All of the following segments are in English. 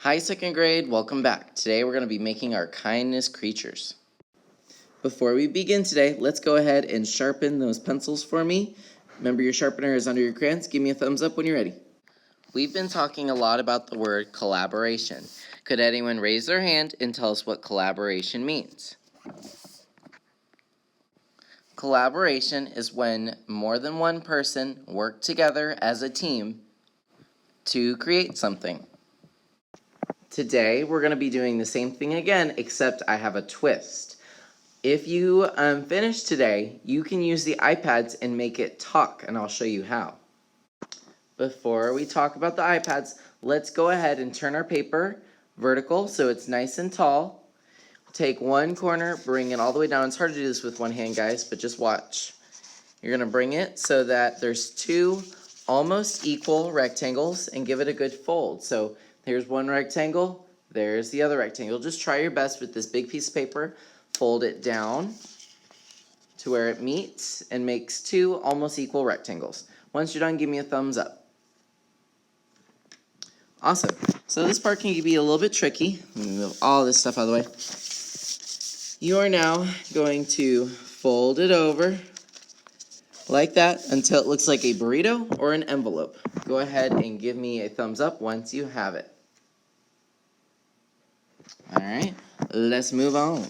Hi, second grade, welcome back. Today we're going to be making our kindness creatures. Before we begin today, let's go ahead and sharpen those pencils for me. Remember, your sharpener is under your crayons. Give me a thumbs up when you're ready. We've been talking a lot about the word collaboration. Could anyone raise their hand and tell us what collaboration means? Collaboration is when more than one person work together as a team to create something. Today, we're going to be doing the same thing again, except I have a twist. If you finish today, you can use the iPads and make it talk, and I'll show you how. Before we talk about the iPads, let's go ahead and turn our paper vertical so it's nice and tall. Take one corner, bring it all the way down. It's hard to do this with one hand, guys, but just watch. You're going to bring it so that there's two almost equal rectangles and give it a good fold. So here's one rectangle, there's the other rectangle. Just try your best with this big piece of paper. Fold it down to where it meets and makes two almost equal rectangles. Once you're done, give me a thumbs up. Awesome. So this part can be a little bit tricky. Move all this stuff out of the way. You are now going to fold it over like that until it looks like a burrito or an envelope. Go ahead and give me a thumbs up once you have it. All right, let's move on.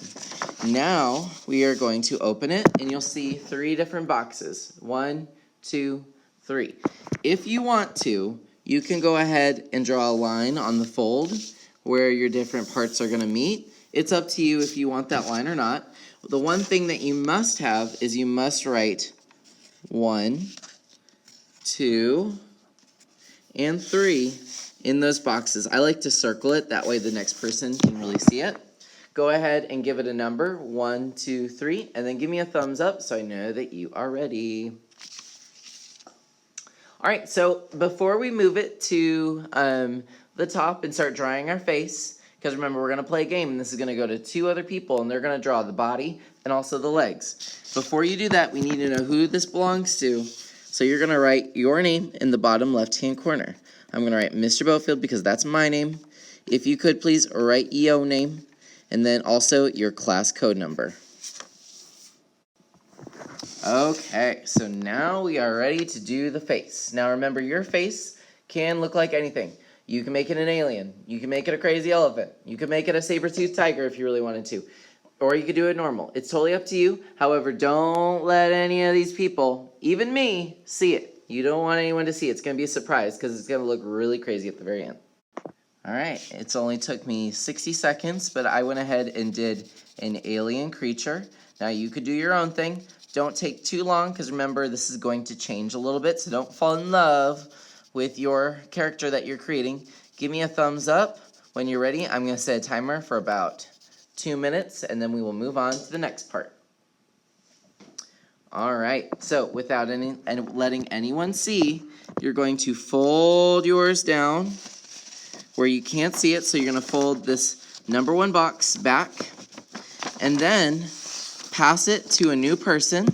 Now we are going to open it and you'll see three different boxes. 1, 2, 3. If you want to, you can go ahead and draw a line on the fold where your different parts are going to meet. It's up to you if you want that line or not. The one thing that you must have is you must write 1, 2, and 3 in those boxes. I like to circle it, that way the next person can really see it. Go ahead and give it a number, 1, 2, 3, and then give me a thumbs up so I know that you are ready. All right, so before we move it to the top and start drawing our face, because remember, we're going to play a game, and this is going to go to two other people, and they're going to draw the body and also the legs. Before you do that, we need to know who this belongs to. So you're going to write your name in the bottom left-hand corner. I'm going to write Mr. Bofield because that's my name. If you could, please write your name, and then also your class code number. Okay, so now we are ready to do the face. Now remember, your face can look like anything. You can make it an alien. You can make it a crazy elephant. You can make it a saber-toothed tiger if you really wanted to. Or you could do it normal. It's totally up to you. However, don't let any of these people, even me, see it. You don't want anyone to see it. It's going to be a surprise because it's going to look really crazy at the very end. All right, it's only took me 60 seconds, but I went ahead and did an alien creature. Now you could do your own thing. Don't take too long because remember, this is going to change a little bit, so don't fall in love with your character that you're creating. Give me a thumbs up when you're ready. I'm going to set a timer for about 2 minutes, and then we will move on to the next part. All right, so without letting anyone see, you're going to fold yours down where you can't see it, so you're going to fold this number 1 box back, and then pass it to a new person.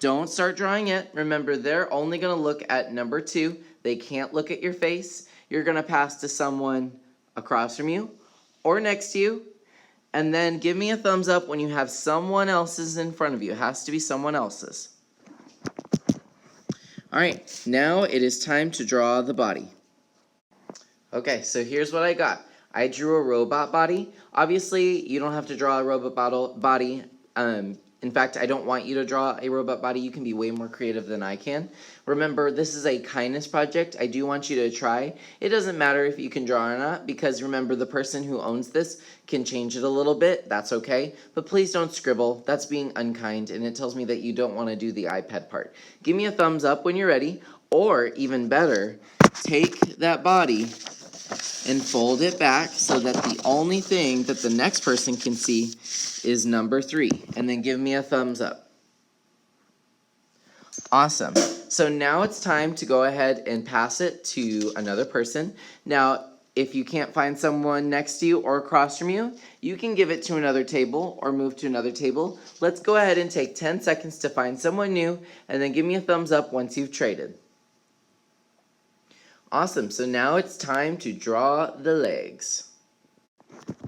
Don't start drawing yet. Remember, they're only going to look at number 2. They can't look at your face. You're going to pass to someone across from you or next to you, and then give me a thumbs up when you have someone else's in front of you. It has to be someone else's. All right, now it is time to draw the body. Okay, so here's what I got. I drew a robot body. Obviously, you don't have to draw a robot body. In fact, I don't want you to draw a robot body. You can be way more creative than I can. Remember, this is a kindness project. I do want you to try. It doesn't matter if you can draw or not, because remember, the person who owns this can change it a little bit. That's okay. But please don't scribble. That's being unkind, and it tells me that you don't want to do the iPad part. Give me a thumbs up when you're ready, or even better, take that body and fold it back so that the only thing that the next person can see is number 3. And then give me a thumbs up. Awesome. So now it's time to go ahead and pass it to another person. Now, if you can't find someone next to you or across from you, you can give it to another table or move to another table. Let's go ahead and take 10 seconds to find someone new, and then give me a thumbs up once you've traded. Awesome, so now it's time to draw the legs.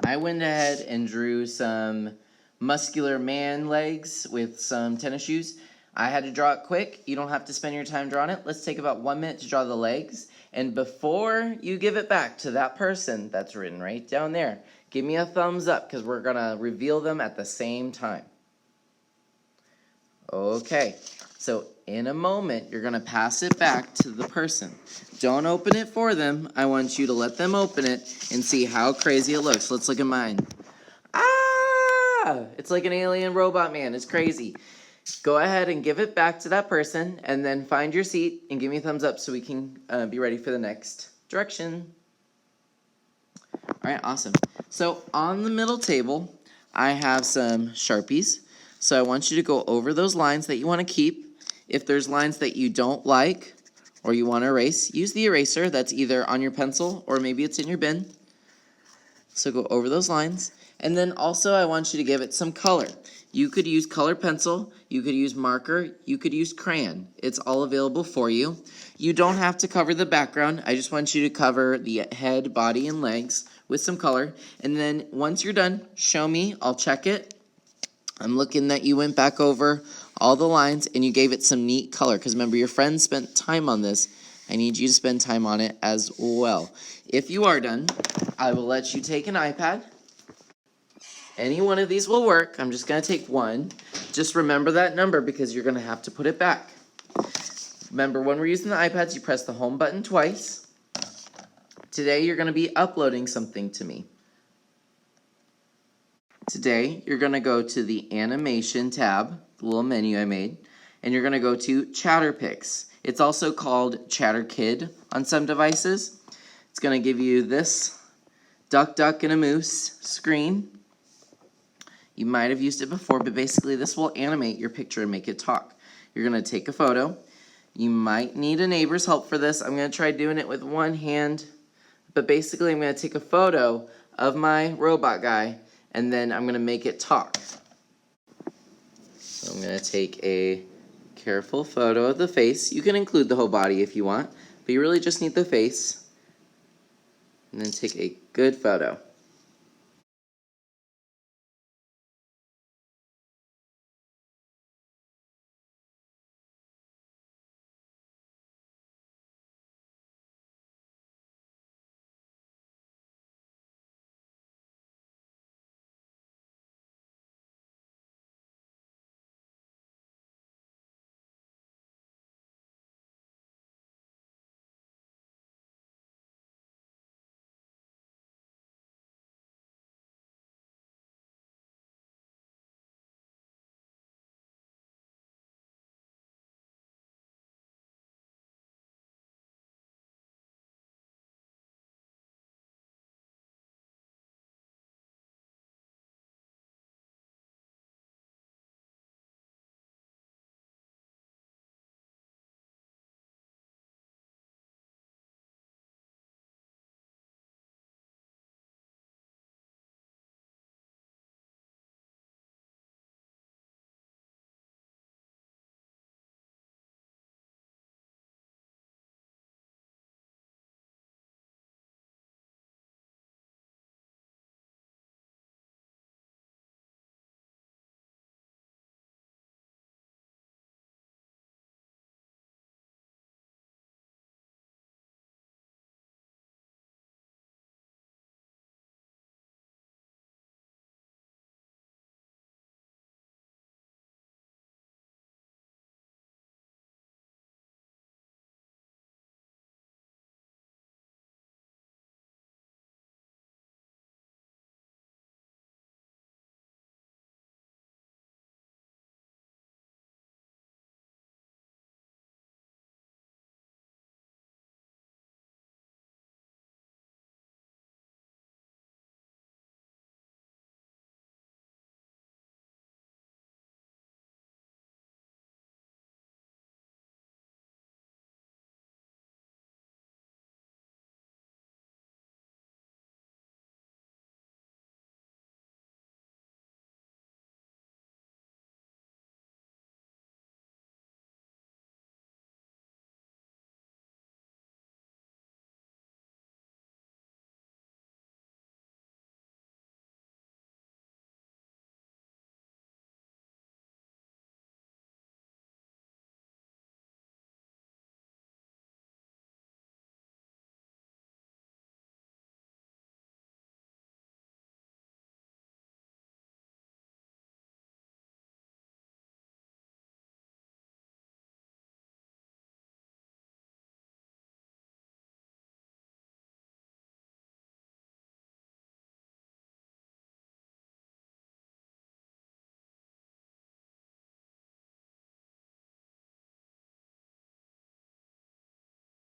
I went ahead and drew some muscular man legs with some tennis shoes. I had to draw it quick. You don't have to spend your time drawing it. Let's take about 1 minute to draw the legs. And before you give it back to that person that's written right down there, give me a thumbs up because we're going to reveal them at the same time. Okay, so in a moment, you're going to pass it back to the person. Don't open it for them. I want you to let them open it and see how crazy it looks. Let's look at mine. Ah! It's like an alien robot man. It's crazy. Go ahead and give it back to that person, and then find your seat and give me a thumbs up so we can be ready for the next direction. All right, awesome. So on the middle table, I have some Sharpies. So I want you to go over those lines that you want to keep. If there's lines that you don't like or you want to erase, use the eraser that's either on your pencil or maybe it's in your bin. So go over those lines. And then also I want you to give it some color. You could use colored pencil, you could use marker, you could use crayon. It's all available for you. You don't have to cover the background. I just want you to cover the head, body, and legs with some color. And then once you're done, show me. I'll check it. I'm looking that you went back over all the lines and you gave it some neat color. Because remember, your friend spent time on this. I need you to spend time on it as well. If you are done, I will let you take an iPad. Any one of these will work. I'm just going to take one. Just remember that number because you're going to have to put it back. Remember, when we're using the iPads, you press the home button twice. Today, you're going to be uploading something to me. Today, you're going to go to the animation tab, the little menu I made, and you're going to go to Chatterpix. It's also called ChatterKid on some devices. It's going to give you this duck, and a moose screen. You might have used it before, but basically this will animate your picture and make it talk. You're going to take a photo. You might need a neighbor's help for this. I'm going to try doing it with one hand, but basically I'm going to take a photo of my robot guy, and then I'm going to make it talk. So I'm going to take a careful photo of the face. You can include the whole body if you want, but you really just need the face. And then take a good photo.